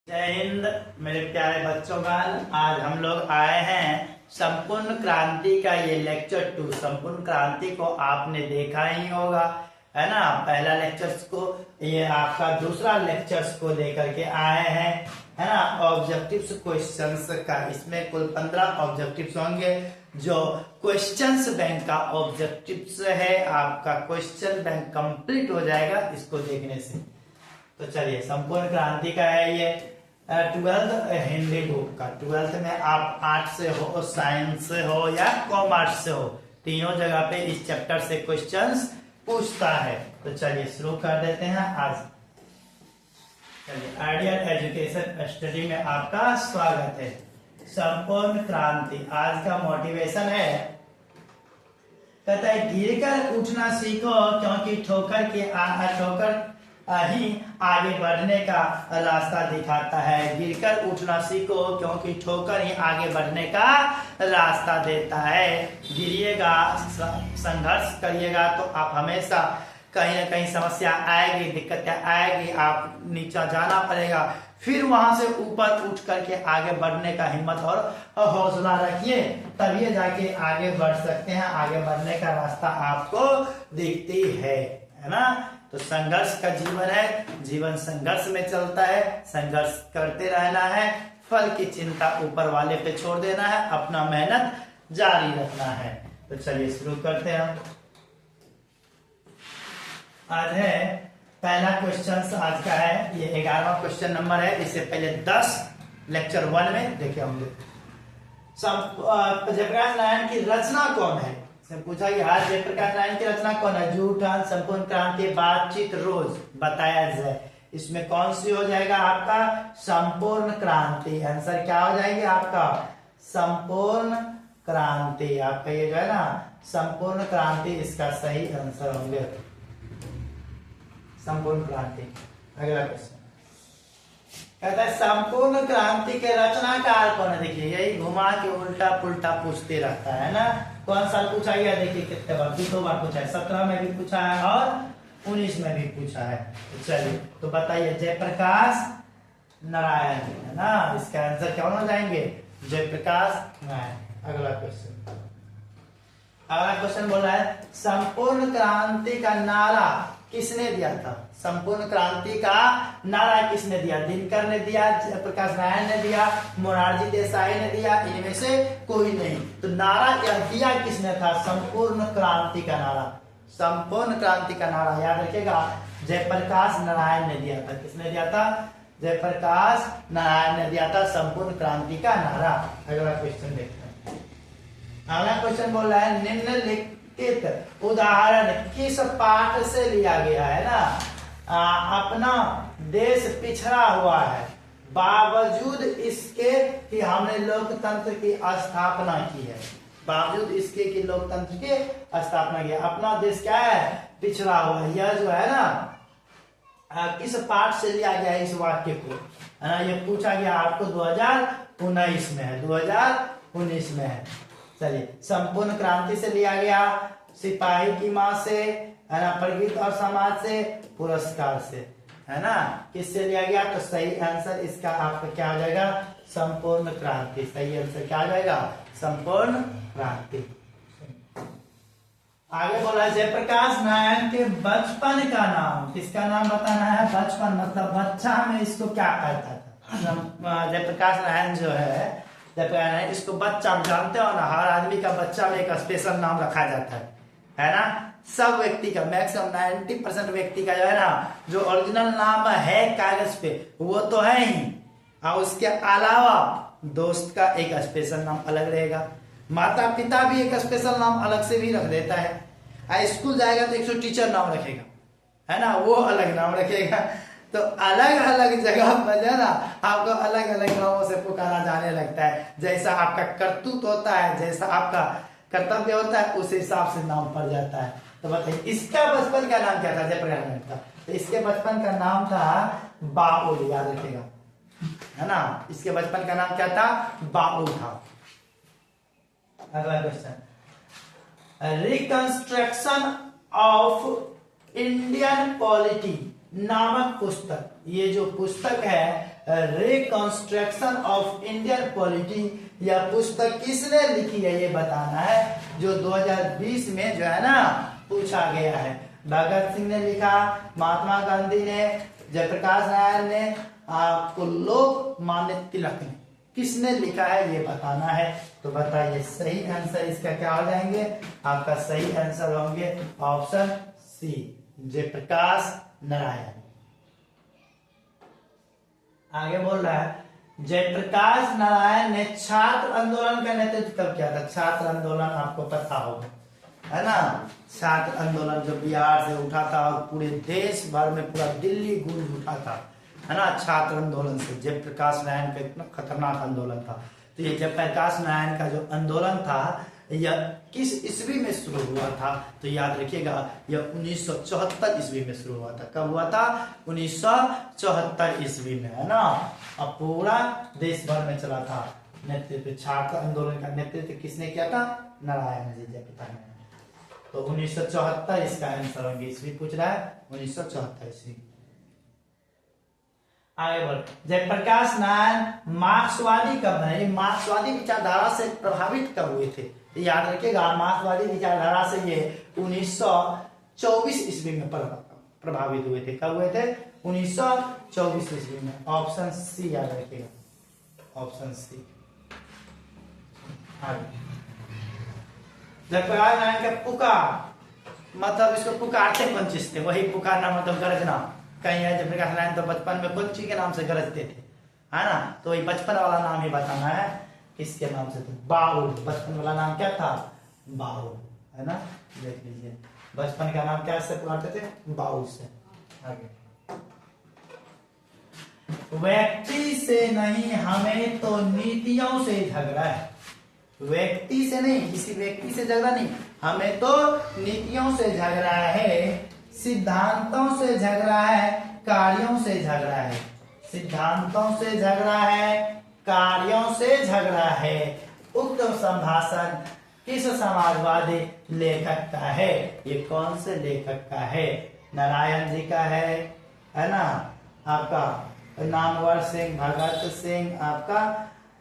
जय हिंद मेरे प्यारे बच्चों। आज हम लोग आए हैं संपूर्ण क्रांति का ये लेक्चर 2। संपूर्ण क्रांति को आपने देखा ही होगा, है ना। पहला लेक्चर्स को, ये आपका दूसरा लेक्चर्स को लेकर के आए हैं, है ना। ऑब्जेक्टिव्स क्वेश्चंस का इसमें कुल 15 ऑब्जेक्टिव्स होंगे। जो क्वेश्चंस बैंक का ऑब्जेक्टिव्स है, आपका क्वेश्चन बैंक कंप्लीट हो जाएगा इसको देखने से। तो चलिए, संपूर्ण क्रांति का है ये 12th हिंदी बुक का। 12th में आप आर्ट्स से हो, साइंस से हो या कॉमर्स से हो, तीनों जगह पे इस चैप्टर से क्वेश्चंस पूछता है। तो चलिए शुरू कर देते हैं आज। चलिए, आइडियल एजुकेशन स्टडी में आपका स्वागत है। संपूर्ण क्रांति आज का मोटिवेशन है, कहता है गिरकर उठना सीखो क्योंकि ठोकर ही आगे बढ़ने का रास्ता दिखाता है। गिरकर उठना सीखो क्योंकि ठोकर ही आगे बढ़ने का रास्ता देता है। गिरिएगा, संघर्ष करिएगा तो आप हमेशा कहीं ना कहीं समस्या आएगी, दिक्कतें आएगी, आप नीचा जाना पड़ेगा। फिर वहां से ऊपर उठ करके आगे बढ़ने का हिम्मत और हौसला रखिए, तभी जाके आगे बढ़ सकते हैं। आगे बढ़ने का रास्ता आपको दिखती है ना। तो संघर्ष का जीवन है, जीवन संघर्ष में चलता है, संघर्ष करते रहना है। फल की चिंता ऊपर वाले पे छोड़ देना है, अपना मेहनत जारी रखना है। तो चलिए शुरू करते हैं। आज है पहला क्वेश्चन आज का है, ये 11वां क्वेश्चन नंबर है। इससे पहले 10 लेक्चर 1 में देखे होंगे। जयप्रकाश नारायण की रचना कौन है? पूछा कि आज जयप्रकाश नारायण की रचना कौन है? जूठन, संपूर्ण क्रांति, बातचीत, रोज, बताया जाए। इसमें कौन सी हो जाएगा आपका? संपूर्ण क्रांति। आंसर क्या हो जाएगी आपका? संपूर्ण क्रांति। आपका ये जो है ना संपूर्ण क्रांति, इसका सही आंसर होंगे संपूर्ण क्रांति। अगला क्वेश्चन कहता है संपूर्ण क्रांति के रचनाकार कौन है? देखिए, यही घुमा के उल्टा पुल्टा पूछते रहता है ना। कौन साल पूछा गया? देखिए कितने बार, 2 बार पूछा है। 17 में भी पूछा है और 19 में भी पूछा है। तो चलिए, तो बताइए जयप्रकाश नारायण, है ना। इसका आंसर क्या हो जाएंगे? जयप्रकाश नारायण। अगला क्वेश्चन बोल रहा है संपूर्ण क्रांति का नारा किसने दिया था? संपूर्ण क्रांति का नारा किसने दिया? दिनकर ने दिया, जयप्रकाश नारायण ने दिया, मोरारजी देसाई ने दिया, इनमें से कोई नहीं। तो नारा यह दिया किसने था? संपूर्ण क्रांति का नारा। संपूर्ण क्रांति का नारा याद रखिएगा, जयप्रकाश नारायण ने दिया था। किसने दिया था? जयप्रकाश नारायण ने दिया था संपूर्ण क्रांति का नारा। अगला क्वेश्चन देखते हैं। अगला क्वेश्चन बोल रहा है निम्नलिखित उदाहरण किस पाठ से लिया गया है ना। अपना देश पिछड़ा हुआ है, बावजूद इसके कि हमने लोकतंत्र की स्थापना की है। बावजूद इसके कि लोकतंत्र की स्थापना की है। अपना देश क्या है? पिछड़ा हुआ है। यह जो है ना किस पाठ से लिया गया है इस वाक्य को, है ना। ये पूछा गया आपको 2019 में है, 2019 में है। चलिए, संपूर्ण क्रांति से लिया गया, सिपाही की मां से, है ना, प्रगति और समाज से, पुरस्कार से, है ना। किससे लिया गया? तो सही आंसर इसका आपका क्या हो जाएगा? संपूर्ण क्रांति। सही आंसर क्या हो जाएगा? संपूर्ण क्रांति। आगे बोला जयप्रकाश नारायण के बचपन का नाम। किसका नाम बताना है? बचपन मतलब बच्चा में इसको क्या कहता था? जयप्रकाश नारायण जो है, इसको बच्चा जानते हो ना, हर आदमी का बच्चा में एक स्पेशल नाम रखा जाता है ना। सब व्यक्ति का, मैक्सिमम 90% व्यक्ति का जो है ना, जो ओरिजिनल नाम है कागज पे वो तो है ही, और उसके अलावा दोस्त का एक स्पेशल नाम अलग रहेगा। माता पिता भी एक स्पेशल नाम अलग से भी रख देता है। स्कूल जाएगा तो एक टीचर नाम रखेगा, है ना, वो अलग नाम रखेगा। तो अलग अलग जगह पर जो है ना आपको अलग अलग नामों से पुकारा जाने लगता है। जैसा आपका करतूत होता है, जैसा आपका कर्तव्य होता है, उस हिसाब से नाम पड़ जाता है। तो बताइए इसका बचपन का नाम क्या था? जयप्रकाश नारायण का। तो इसके बचपन का नाम था बाउल। याद रखिएगा, है ना। इसके बचपन का नाम क्या था? बाउल था। अगला question, reconstruction of Indian polity नामक पुस्तक, ये जो पुस्तक है रिकंस्ट्रक्शन ऑफ इंडियन पॉलिटी। यह पुस्तक किसने लिखी है ये बताना है, जो 2020 में जो है ना पूछा गया है। भगत सिंह ने लिखा, महात्मा गांधी ने, जयप्रकाश नारायण ने, आपको लोकमान्य तिलक ने, किसने लिखा है ये बताना है। तो बताइए सही आंसर इसका क्या हो जाएंगे, आपका सही आंसर होंगे ऑप्शन सी, जयप्रकाश नारायण। आगे बोल रहा है, जयप्रकाश नारायण ने छात्र आंदोलन का नेतृत्व कब किया था। छात्र आंदोलन आपको पता होगा, है ना। छात्र आंदोलन जो बिहार से उठा था और पूरे देश भर में, पूरा दिल्ली गूंज उठा था, है ना। छात्र आंदोलन से जयप्रकाश नारायण का इतना खतरनाक आंदोलन था। तो ये जयप्रकाश नारायण का जो आंदोलन था यह किस ईस्वी में शुरू हुआ था, तो याद रखिएगा यह 1974 ईस्वी में शुरू हुआ था। कब हुआ था, 1974 ईस्वी में, है ना। अब पूरा देश भर में चला था नेतृत्व, छात्र आंदोलन का नेतृत्व किसने किया था, नारायण जी, जयप्रकाश नारायण। तो 1974 इसका आंसर होंगे, ईस्वी पूछ रहा है 1974 ईस्वी। आगे बोल, जयप्रकाश नारायण मार्क्सवादी कब बने, मार्क्सवादी विचारधारा से प्रभावित कब हुए थे। याद रखिएगा मार्क्सवादी विचारधारा से ये 1924 ईस्वी में प्रभावित हुए थे। कब हुए थे, 1924 ईस्वी में। ऑप्शन सी याद रखिएगा, ऑप्शन सी। जयप्रकाश नारायण का पुकार, मतलब इसको पुकारते कौन चीज थे, वही पुकारना मतलब गरजना। कहीं है जयप्रकाश नारायण तो बचपन में कौन चीज के नाम से गरजते थे, है ना। तो वही बचपन वाला नाम ही बताना है, किसके नाम से थे, बाउल। बचपन वाला नाम क्या था, बाउल, है ना। देख लीजिए बचपन का नाम क्या से पुकारते थे, बाउल से। आगे, व्यक्ति से नहीं हमें तो नीतियों से झगड़ा है। व्यक्ति से नहीं, किसी व्यक्ति से झगड़ा नहीं, हमें तो नीतियों से झगड़ा है, सिद्धांतों से झगड़ा है, कार्यों से झगड़ा है। सिद्धांतों से झगड़ा है, कार्यों से झगड़ा है। उक्त संभाषण किस समाजवादी लेखक का है, ये कौन से लेखक का है, नारायण जी का है ना, आपका नामवर सिंह, भगत सिंह, आपका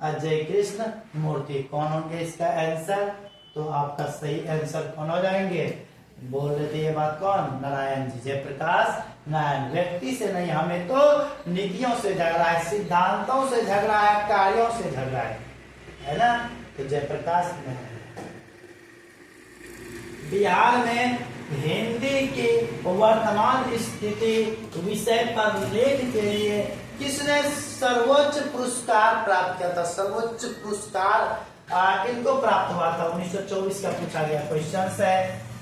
अजय कृष्ण मूर्ति। कौन होंगे इसका आंसर, तो आपका सही आंसर कौन हो जाएंगे, बोल रहे थे ये बात कौन, नारायण जी, जयप्रकाश नारायण। व्यक्ति से नहीं, हमें तो नीतियों से झगड़ा है, सिद्धांतों से झगड़ा है, कार्यों से झगड़ा है ना। तो जयप्रकाश नारायण। बिहार में हिंदी की वर्तमान स्थिति विषय पर लेख के लिए किसने सर्वोच्च पुरस्कार प्राप्त किया था। सर्वोच्च पुरस्कार किनको प्राप्त हुआ था, 1924 का पूछा गया क्वेश्चन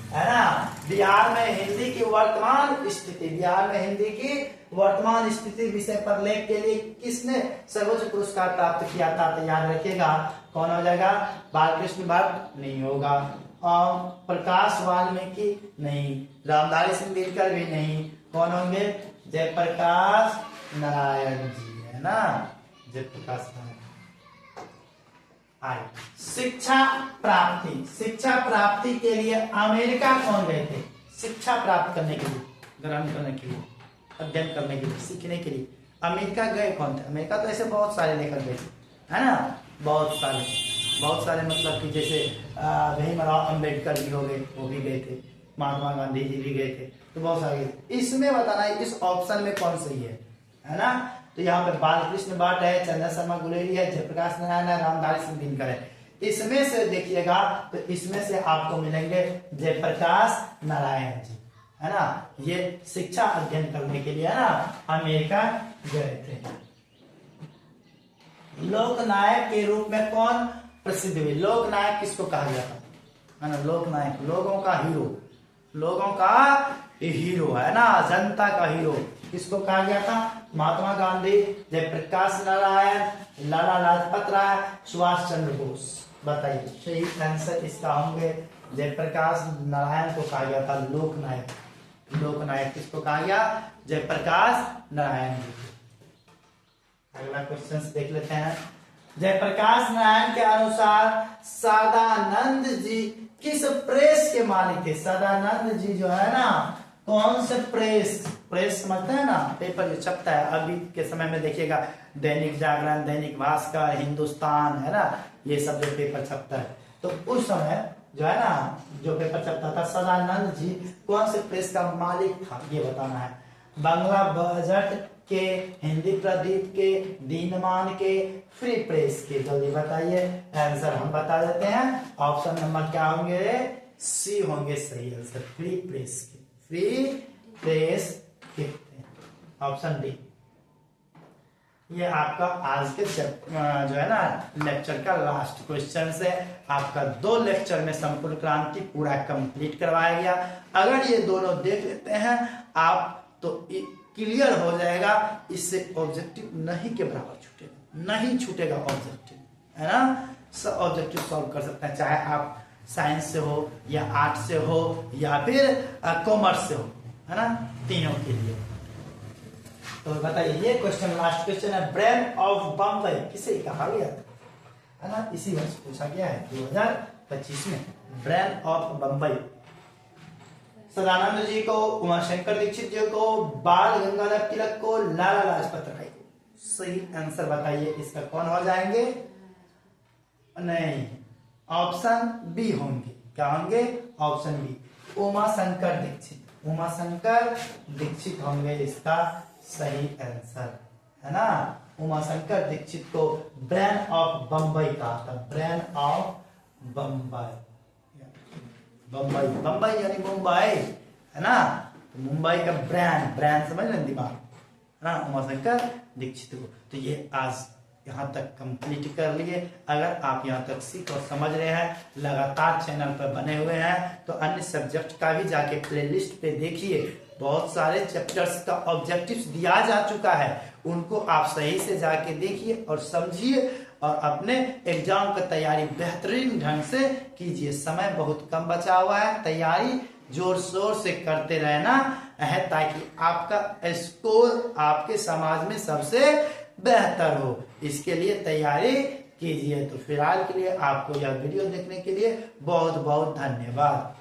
है ना। बिहार में हिंदी की वर्तमान स्थिति, बिहार में हिंदी की वर्तमान स्थिति विषय पर लेख के लिए किसने सर्वोच्च पुरस्कार प्राप्त किया था, तो याद रखिएगा कौन हो जाएगा, बालकृष्ण भट्ट नहीं होगा, और प्रकाश वाल्मीकि नहीं, रामधारी सिंह दिनकर भी नहीं, कौन होंगे, जयप्रकाश नारायण जी, है ना, जयप्रकाश नारायण। शिक्षा प्राप्ति, शिक्षा प्राप्ति के लिए अमेरिका कौन गए थे, शिक्षा प्राप्त करने के लिए, ग्रहण करने के लिए, अध्ययन करने के लिए, सीखने के लिए अमेरिका गए कौन थे। अमेरिका तो ऐसे बहुत सारे लेखक गए थे, है ना, बहुत सारे मतलब कि जैसे भीमराव अंबेडकर भी हो गए, वो भी गए थे, महात्मा गांधी जी भी गए थे, तो बहुत सारे गए थे। इसमें बताना है इस ऑप्शन में कौन सही है ना। तो यहाँ पे बालकृष्ण भट्ट है, चंद्र शर्मा गुलेरी है, जयप्रकाश नारायण है, रामधारी सिंह दिनकर है। इसमें से देखिएगा तो इसमें से आपको मिलेंगे जयप्रकाश नारायण जी, है ना। ये शिक्षा अध्ययन करने के लिए, है ना, अमेरिका गए थे। लोकनायक के रूप में कौन प्रसिद्ध हुए, लोकनायक किसको कहा जाता है ना, लोकनायक, लोगों का हीरो, लोगों का हीरो, है ना, जनता का हीरो किसको कहा गया था, महात्मा गांधी, जयप्रकाश नारायण, लाला लाजपत राय, सुभाष चंद्र बोस। बताइए सही आंसर इसका होंगे, जयप्रकाश नारायण को कहा गया था लोकनायक। लोकनायक किसको कहा गया, जयप्रकाश नारायण जी। अगला क्वेश्चन देख लेते हैं। जयप्रकाश नारायण के अनुसार सदानंद जी किस प्रेस के मालिक थे। सदानंद जी जो है ना, कौन से प्रेस, प्रेस समझते हैं ना, पेपर जो छपता है। अभी के समय में देखिएगा दैनिक जागरण, दैनिक भास्कर, हिंदुस्तान, है ना, ये सब जो पेपर छपता है। तो उस समय जो है ना, जो पेपर छपता था, सदानंद जी कौन से प्रेस का मालिक था, ये बताना है। बांग्ला बजट के, हिंदी प्रदीप के, दीनमान के, फ्री प्रेस के। जल्दी बताइए, आंसर हम बता देते हैं। ऑप्शन नंबर क्या होंगे, सी होंगे सही आंसर, फ्री प्रेस के, फ्री प्रेस के, ऑप्शन डी। ये आपका आज के जो है ना लेक्चर का लास्ट क्वेश्चन है। आपका 2 लेक्चर में संपूर्ण क्रांति पूरा कंप्लीट करवाया गया। अगर ये दोनों देख लेते हैं आप तो क्लियर हो जाएगा। इससे ऑब्जेक्टिव नहीं के बराबर छूटेगा, नहीं छूटेगा ऑब्जेक्टिव, है ना। सब ऑब्जेक्टिव सॉल्व कर सकते हैं, चाहे आप साइंस से हो या आर्ट से हो या फिर कॉमर्स से हो, है ना, तीनों के लिए। तो बताइए, ये क्वेश्चन लास्ट क्वेश्चन है। ब्रेन ऑफ बम्बई किसे कहा गया था, है ना, इसी वर्ष पूछा गया है 2025 में। ब्रेन ऑफ बम्बई सदानंद जी को, उमाशंकर दीक्षित जी को, बाल गंगाधर तिलक को, लाला लाजपत राय को। सही आंसर बताइए इसका कौन हो जाएंगे, नहीं, ऑप्शन बी होंगे। क्या होंगे, ऑप्शन बी, उमाशंकर दीक्षित, उमाशंकर दीक्षित होंगे इसका सही आंसर, है ना। उमाशंकर दीक्षित को ब्रेन ऑफ बम्बई कहा था, ब्रेन ऑफ बम्बई, बम्बई, बम्बई यानी मुंबई, है ना। तो मुंबई का ब्रेन, ब्रेन समझ लें, दिमाग, है ना, उमाशंकर दीक्षित को। तो ये आज यहाँ तक कंप्लीट कर लिए। अगर आप यहाँ तक सीख और समझ रहे हैं, लगातार चैनल पर बने हुए हैं, तो अन्य सब्जेक्ट का भी जाके प्लेलिस्ट पे देखिए। बहुत सारे चैप्टर्स का ऑब्जेक्टिव्स दिया जा चुका है, उनको आप सही से जाके देखिए और समझिए और अपने एग्जाम की तैयारी बेहतरीन ढंग से कीजिए। समय बहुत कम बचा हुआ है, तैयारी जोर शोर से करते रहना है ताकि आपका स्कोर आपके समाज में सबसे बेहतर हो। इसके लिए तैयारी कीजिए। तो फिलहाल के लिए आपको यह वीडियो देखने के लिए बहुत बहुत धन्यवाद।